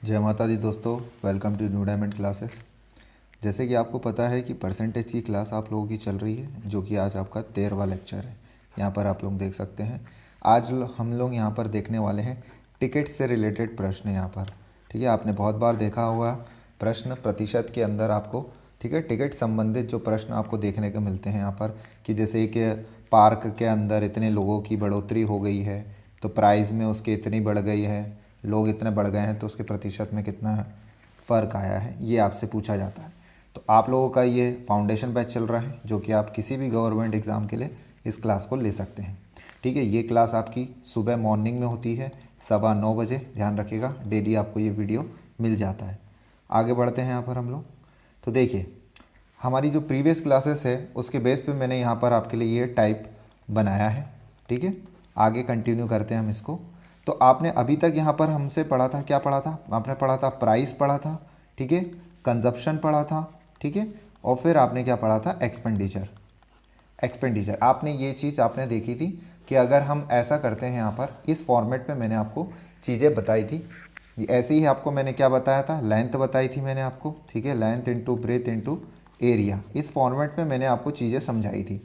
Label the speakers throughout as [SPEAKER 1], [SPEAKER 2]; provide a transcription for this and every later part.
[SPEAKER 1] जय माता दी दोस्तों, welcome to New Diamond Classes. जैसे कि आपको पता है कि परसेंटेज की क्लास आप लोगों की चल रही है, जो कि आज आपका 13वां लेक्चर है। यहाँ पर आप लोग देख सकते हैं। आज हम लोग यहाँ पर देखने वाले हैं टिकट से रिलेटेड प्रश्न यहाँ पर। ठीक है, आपने बहुत बार देखा होगा प्रश्न प्रतिशत के अंदर आपको, ठीक है, टिकट संबंधित जो प्रश्न आपको देखने को मिलते हैं यहाँ पर, कि जैसे कि पार्क के अंदर इतने लोगों की बढ़ोतरी हो गई है तो प्राइस में उसके इतनी बढ़ गई है, लोग इतने बढ़ गए हैं तो उसके प्रतिशत में कितना फ़र्क आया है, ये आपसे पूछा जाता है। तो आप लोगों का ये फाउंडेशन बैच चल रहा है, जो कि आप किसी भी गवर्नमेंट एग्ज़ाम के लिए इस क्लास को ले सकते हैं। ठीक है, ये क्लास आपकी सुबह मॉर्निंग में होती है 9:15 बजे, ध्यान रखिएगा। डेली आपको ये वीडियो मिल जाता है। आगे बढ़ते हैं यहाँ पर हम लोग। तो देखिए, हमारी जो प्रीवियस क्लासेस है उसके बेस पे मैंने यहाँ पर आपके लिए ये टाइप बनाया है। ठीक है, आगे कंटिन्यू करते हैं हम इसको। तो आपने अभी तक यहाँ पर हमसे पढ़ा था, क्या पढ़ा था आपने? पढ़ा था प्राइस पढ़ा था, ठीक है, कंजप्शन पढ़ा था, ठीक है, और फिर आपने क्या पढ़ा था? एक्सपेंडिचर आपने ये चीज़ आपने देखी थी कि अगर हम ऐसा करते हैं यहाँ पर, इस फॉर्मेट में मैंने आपको चीज़ें बताई थी। ऐसे ही आपको मैंने क्या बताया था? लेंथ बताई थी मैंने आपको, ठीक है, length into breadth into area. इस फॉर्मेट में मैंने आपको चीज़ें समझाई थी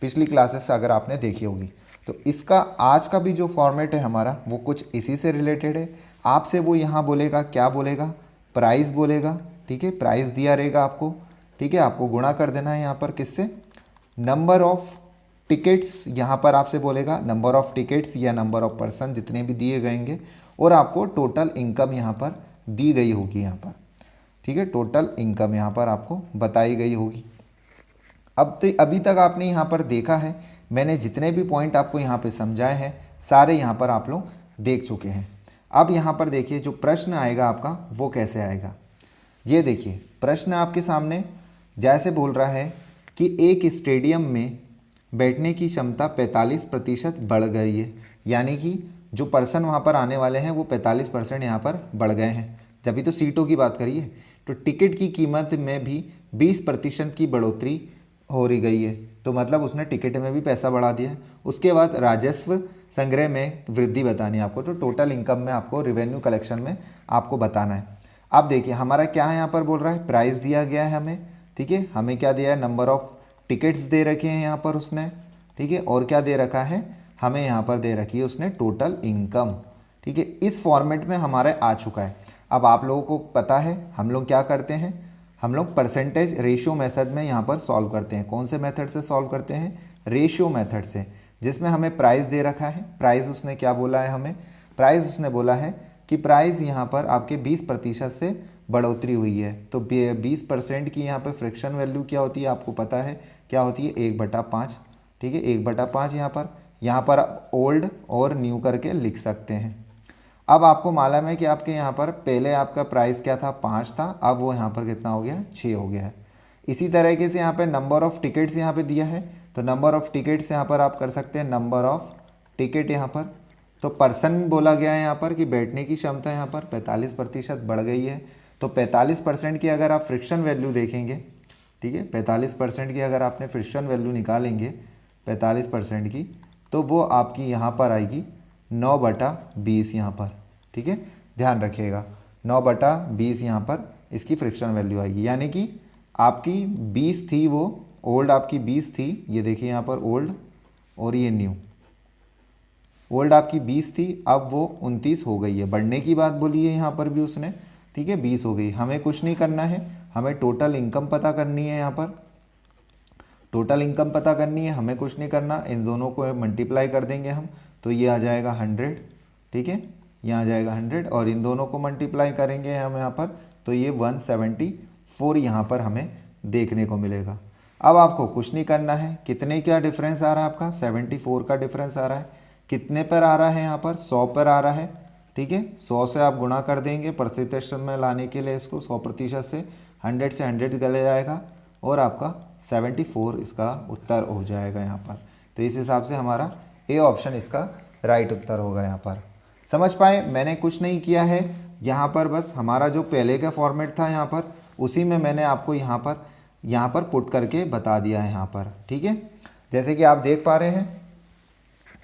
[SPEAKER 1] पिछली क्लासेस से, अगर आपने देखी होगी। तो इसका आज का भी जो फॉर्मेट है हमारा, वो कुछ इसी से रिलेटेड है। आपसे वो यहाँ बोलेगा, क्या बोलेगा? प्राइस बोलेगा, ठीक है, प्राइस दिया रहेगा आपको, ठीक है, आपको गुणा कर देना है यहाँ पर किससे? Number of tickets. यहाँ पर आपसे बोलेगा नंबर ऑफ टिकट्स या नंबर ऑफ पर्सन, जितने भी दिए गएंगे, और आपको टोटल इनकम यहाँ पर दी गई होगी यहाँ पर, ठीक है, टोटल इनकम यहाँ पर आपको बताई गई होगी। अभी तक आपने यहाँ पर देखा है, मैंने जितने भी पॉइंट आपको यहाँ पे समझाए हैं सारे यहाँ पर आप लोग देख चुके हैं। अब यहाँ पर देखिए, जो प्रश्न आएगा आपका वो कैसे आएगा। ये देखिए, प्रश्न आपके सामने जैसे बोल रहा है कि एक स्टेडियम में बैठने की क्षमता 45% बढ़ गई है, यानी कि जो पर्सन वहाँ पर आने वाले हैं वो 45% यहाँ पर बढ़ गए हैं। जब भी तो सीटों की बात करिए, तो टिकट की कीमत में भी 20% की बढ़ोतरी हो रही गई है, तो मतलब उसने टिकट में भी पैसा बढ़ा दिया है। उसके बाद राजस्व संग्रह में वृद्धि बतानी है आपको, तो टोटल इनकम में आपको, रेवेन्यू कलेक्शन में आपको बताना है। अब देखिए हमारा क्या है, यहाँ पर बोल रहा है प्राइस दिया गया है हमें, ठीक है, हमें क्या दिया है? नंबर ऑफ टिकट्स दे रखे हैं यहाँ पर उसने, ठीक है, और क्या दे रखा है हमें? यहाँ पर दे रखी है उसने टोटल इनकम, ठीक है। इस फॉर्मेट में हमारे आ चुका है। अब आप लोगों को पता है हम लोग क्या करते हैं, हम लोग परसेंटेज रेशियो मेथड में यहाँ पर सॉल्व करते हैं। कौन से मेथड से सॉल्व करते हैं? रेशियो मेथड से, जिसमें हमें प्राइस दे रखा है। प्राइस उसने क्या बोला है हमें? प्राइस उसने बोला है कि प्राइस यहाँ पर आपके 20% से बढ़ोतरी हुई है, तो 20% की यहाँ पर फ्रिक्शन वैल्यू क्या होती है आपको पता है? क्या होती है? 1/5, ठीक है, 1/5 यहाँ पर आप ओल्ड और न्यू करके लिख सकते हैं। अब आपको मालूम है कि आपके यहाँ पर पहले आपका प्राइस क्या था? 5 था, अब वो यहाँ पर कितना हो गया? 6 हो गया है। इसी तरीके से यहाँ पे नंबर ऑफ़ टिकट्स यहाँ पे दिया है, तो नंबर ऑफ़ टिकट्स यहाँ पर आप कर सकते हैं नंबर ऑफ़ टिकट यहाँ पर। तो पर्सन बोला गया है यहाँ पर कि बैठने की क्षमता यहाँ पर 45% बढ़ गई है, तो 45% की अगर आप फ्रिक्शन वैल्यू देखेंगे, ठीक है, 45% की अगर आपने फ्रिक्शन वैल्यू निकालेंगे 45% की, तो वो आपकी यहाँ पर आएगी 9/20 यहाँ पर, ठीक है, ध्यान रखिएगा 9/20 यहाँ पर इसकी फ्रिक्शन वैल्यू आएगी। यानी कि आपकी 20 थी, वो ओल्ड आपकी 20 थी, ये देखिए यहाँ पर ओल्ड और ये न्यू। ओल्ड आपकी 20 थी, अब वो 29 हो गई है। बढ़ने की बात बोली है यहाँ पर भी उसने, ठीक है, 20 हो गई। हमें कुछ नहीं करना है, हमें टोटल इनकम पता करनी है। यहाँ पर टोटल इनकम पता करनी है, हमें कुछ नहीं करना, इन दोनों को मल्टीप्लाई कर देंगे हम, तो ये आ जाएगा 100, ठीक है, यहाँ आ जाएगा 100, और इन दोनों को मल्टीप्लाई करेंगे हम यहाँ पर, तो ये 174 यहाँ पर हमें देखने को मिलेगा। अब आपको कुछ नहीं करना है, कितने क्या डिफरेंस आ रहा है आपका? 74 का डिफरेंस आ रहा है। कितने पर आ रहा है यहाँ पर? 100 पर आ रहा है, ठीक है, 100 से आप गुणा कर देंगे प्रतिशत में लाने के लिए इसको, 100% से 100 से 100 गले जाएगा, और आपका 74 इसका उत्तर हो जाएगा यहाँ पर। तो इस हिसाब से हमारा ए ऑप्शन इसका राइट उत्तर होगा यहाँ पर। समझ पाए? मैंने कुछ नहीं किया है यहाँ पर, बस हमारा जो पहले का फॉर्मेट था यहाँ पर, उसी में मैंने आपको यहाँ पर पुट करके बता दिया है यहाँ पर, ठीक है। जैसे कि आप देख पा रहे हैं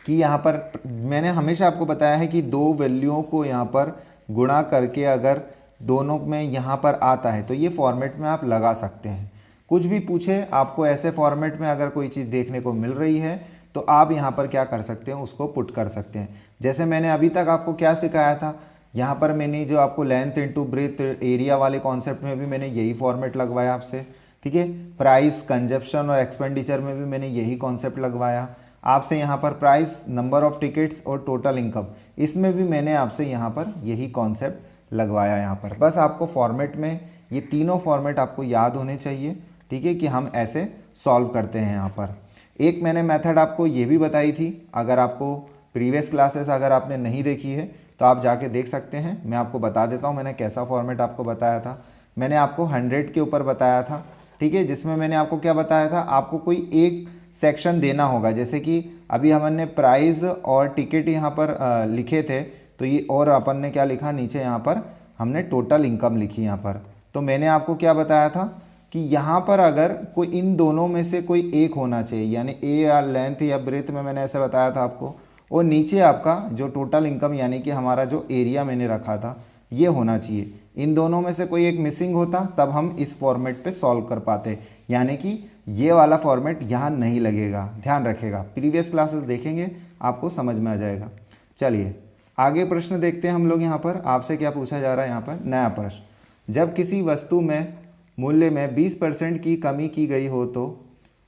[SPEAKER 1] कि यहाँ पर मैंने हमेशा आपको बताया है कि दो वैल्यूओं को यहाँ पर गुणा करके अगर दोनों में यहाँ पर आता है, तो ये फॉर्मेट में आप लगा सकते हैं। कुछ भी पूछे आपको ऐसे फॉर्मेट में अगर कोई चीज़ देखने को मिल रही है तो आप यहाँ पर क्या कर सकते हैं, उसको पुट कर सकते हैं। जैसे मैंने अभी तक आपको क्या सिखाया था, यहाँ पर मैंने जो आपको लेंथ इनटू ब्रेथ एरिया वाले कॉन्सेप्ट में भी मैंने यही फॉर्मेट लगवाया आपसे, ठीक है। प्राइस, कंजप्शन और एक्सपेंडिचर में भी मैंने यही कॉन्सेप्ट लगवाया आपसे। यहाँ पर प्राइस, नंबर ऑफ टिकट्स और टोटल इनकम, इसमें भी मैंने आपसे यहाँ पर यही कॉन्सेप्ट लगवाया यहाँ पर। बस आपको फॉर्मेट में ये तीनों फॉर्मेट आपको याद होने चाहिए, ठीक है, कि हम ऐसे सॉल्व करते हैं यहाँ पर। एक मैंने मेथड आपको ये भी बताई थी, अगर आपको प्रीवियस क्लासेस अगर आपने नहीं देखी है तो आप जाके देख सकते हैं। मैं आपको बता देता हूँ मैंने कैसा फॉर्मेट आपको बताया था। मैंने आपको 100 के ऊपर बताया था, ठीक है, जिसमें मैंने आपको क्या बताया था, आपको कोई एक सेक्शन देना होगा। जैसे कि अभी हमने प्राइस और टिकट यहाँ पर लिखे थे, तो ये और अपन ने क्या लिखा नीचे, यहाँ पर हमने टोटल इनकम लिखी यहाँ पर। तो मैंने आपको क्या बताया था कि यहाँ पर अगर कोई इन दोनों में से कोई एक होना चाहिए, यानी ए या लेंथ या ब्रेथ में मैंने ऐसे बताया था आपको, और नीचे आपका जो टोटल इनकम यानी कि हमारा जो एरिया मैंने रखा था ये होना चाहिए। इन दोनों में से कोई एक मिसिंग होता तब हम इस फॉर्मेट पे सॉल्व कर पाते, यानी कि ये वाला फॉर्मेट यहाँ नहीं लगेगा, ध्यान रखेगा। प्रीवियस क्लासेस देखेंगे आपको समझ में आ जाएगा। चलिए आगे प्रश्न देखते हैं हम लोग। यहाँ पर आपसे क्या पूछा जा रहा है, यहाँ पर नया प्रश्न, जब किसी वस्तु में मूल्य में 20% की कमी की गई हो तो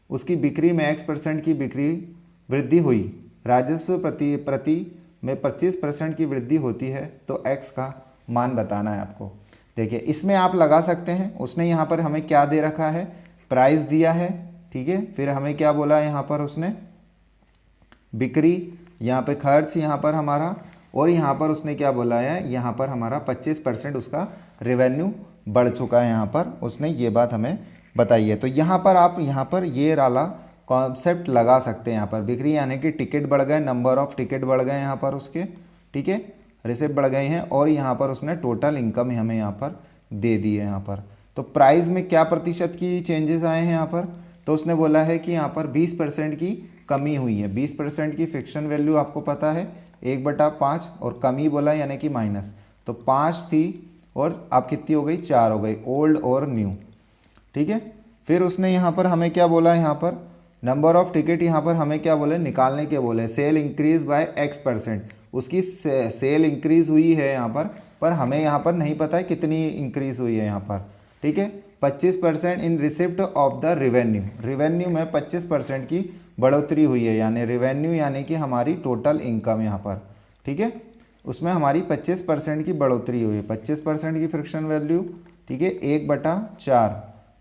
[SPEAKER 1] उसकी बिक्री में X% की बिक्री वृद्धि हुई, राजस्व प्रति में 25% की वृद्धि होती है, तो X का मान बताना है आपको। देखिए इसमें आप लगा सकते हैं, उसने यहाँ पर हमें क्या दे रखा है, प्राइस दिया है, ठीक है, फिर हमें क्या बोला है यहाँ पर उसने, बिक्री, यहाँ पे खर्च यहाँ पर हमारा, और यहाँ पर उसने क्या बोला है, यहाँ पर हमारा 25% उसका रेवेन्यू बढ़ चुका है, यहाँ पर उसने ये बात हमें बताई है। तो यहाँ पर आप यहाँ पर ये वाला कॉन्सेप्ट लगा सकते हैं। यहाँ पर बिक्री यानी कि टिकट बढ़ गए, नंबर ऑफ टिकट बढ़ गए यहाँ पर उसके, ठीक है, रिसिप्ट बढ़ गए हैं, और यहाँ पर उसने टोटल इनकम हमें यहाँ पर दे दी है यहाँ पर। तो प्राइस में क्या प्रतिशत की चेंजेस आए हैं यहाँ पर, तो उसने बोला है कि यहाँ पर 20% की कमी हुई है। 20% की फिक्शन वैल्यू आपको पता है 1/5, और कमी बोला यानी कि माइनस, तो 5 थी और अब कितनी हो गई, 4 हो गई, ओल्ड और न्यू, ठीक है। फिर उसने यहाँ पर हमें क्या बोला है, यहाँ पर नंबर ऑफ टिकट यहाँ पर हमें क्या बोले, निकालने के बोले, सेल इंक्रीज बाय X%, उसकी सेल इंक्रीज हुई है यहाँ पर हमें यहाँ पर नहीं पता है कितनी इंक्रीज हुई है यहाँ पर, ठीक है। 25% in receipt of the revenue, revenue में 25% की बढ़ोतरी हुई है, यानी रिवेन्यू यानी कि हमारी टोटल इनकम यहाँ पर, ठीक है, उसमें हमारी 25% की बढ़ोतरी हुई है। 25% की फ्रिक्शन वैल्यू, ठीक है, 1/4,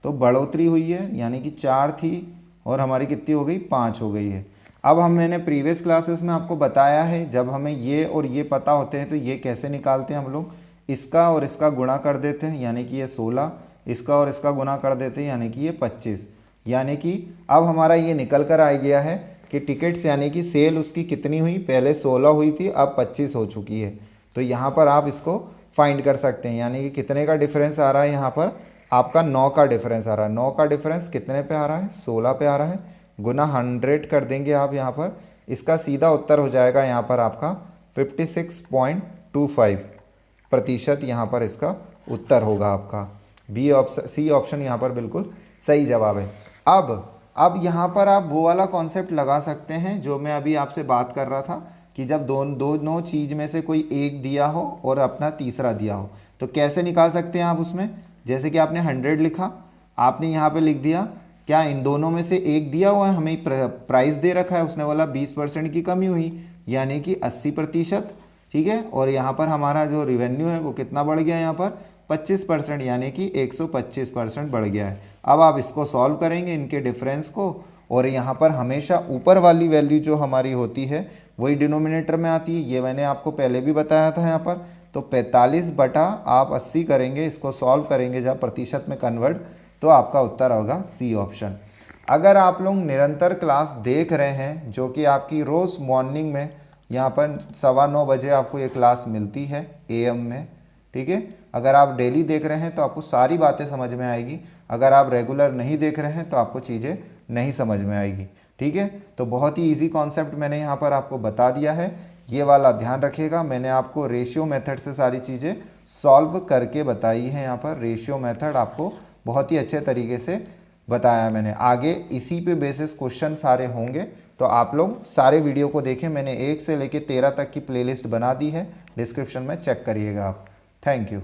[SPEAKER 1] तो बढ़ोतरी हुई है, यानी कि 4 थी और हमारी कितनी हो गई, 5 हो गई है। अब मैंने प्रीवियस क्लासेस में आपको बताया है, जब हमें ये और ये पता होते हैं तो ये कैसे निकालते हैं हम लोग, इसका और इसका गुणा कर देते हैं, यानी कि ये 16, इसका और इसका गुणा कर देते हैं, यानी कि ये 25, यानी कि अब हमारा ये निकल कर आ गया है कि टिकट्स यानी कि सेल उसकी कितनी हुई, पहले 16 हुई थी, अब 25 हो चुकी है। तो यहाँ पर आप इसको फाइंड कर सकते हैं, यानी कि कितने का डिफरेंस आ रहा है, यहाँ पर आपका 9 का डिफरेंस आ रहा है। 9 का डिफरेंस कितने पे आ रहा है, 16 पे आ रहा है, गुना 100 कर देंगे आप यहाँ पर, इसका सीधा उत्तर हो जाएगा यहाँ पर आपका 56.25% यहाँ पर इसका उत्तर होगा आपका। बी ऑप्शन, सी ऑप्शन यहाँ पर बिल्कुल सही जवाब है। अब यहाँ पर आप वो वाला कॉन्सेप्ट लगा सकते हैं जो मैं अभी आपसे बात कर रहा था, कि जब दोनों चीज़ में से कोई एक दिया हो और अपना तीसरा दिया हो, तो कैसे निकाल सकते हैं आप उसमें। जैसे कि आपने 100 लिखा, आपने यहाँ पे लिख दिया, क्या इन दोनों में से एक दिया हुआ है, हमें प्राइस दे रखा है, उसने बोला 20% की कमी हुई, यानी कि 80%, ठीक है, और यहाँ पर हमारा जो रिवेन्यू है वो कितना बढ़ गया, यहाँ पर 25%, यानी कि 125% बढ़ गया है। अब आप इसको सॉल्व करेंगे इनके डिफरेंस को, और यहाँ पर हमेशा ऊपर वाली वैल्यू जो हमारी होती है वही डिनोमिनेटर में आती है, ये मैंने आपको पहले भी बताया था यहाँ पर। तो 45/80 करेंगे, इसको सॉल्व करेंगे जब प्रतिशत में कन्वर्ट, तो आपका उत्तर होगा सी ऑप्शन। अगर आप लोग निरंतर क्लास देख रहे हैं, जो कि आपकी रोज़ मॉर्निंग में यहाँ पर 9:15 बजे आपको ये क्लास मिलती है AM में, ठीक है। अगर आप डेली देख रहे हैं तो आपको सारी बातें समझ में आएगी, अगर आप रेगुलर नहीं देख रहे हैं तो आपको चीज़ें नहीं समझ में आएगी, ठीक है। तो बहुत ही इजी कॉन्सेप्ट मैंने यहाँ पर आपको बता दिया है, ये वाला ध्यान रखिएगा। मैंने आपको रेशियो मेथड से सारी चीज़ें सॉल्व करके बताई है। यहाँ पर रेशियो मेथड आपको बहुत ही अच्छे तरीके से बताया मैंने। आगे इसी पे बेसिस क्वेश्चन सारे होंगे, तो आप लोग सारे वीडियो को देखें। मैंने 1 से लेके 13 तक की प्लेलिस्ट बना दी है, डिस्क्रिप्शन में चेक करिएगा आप। Thank you.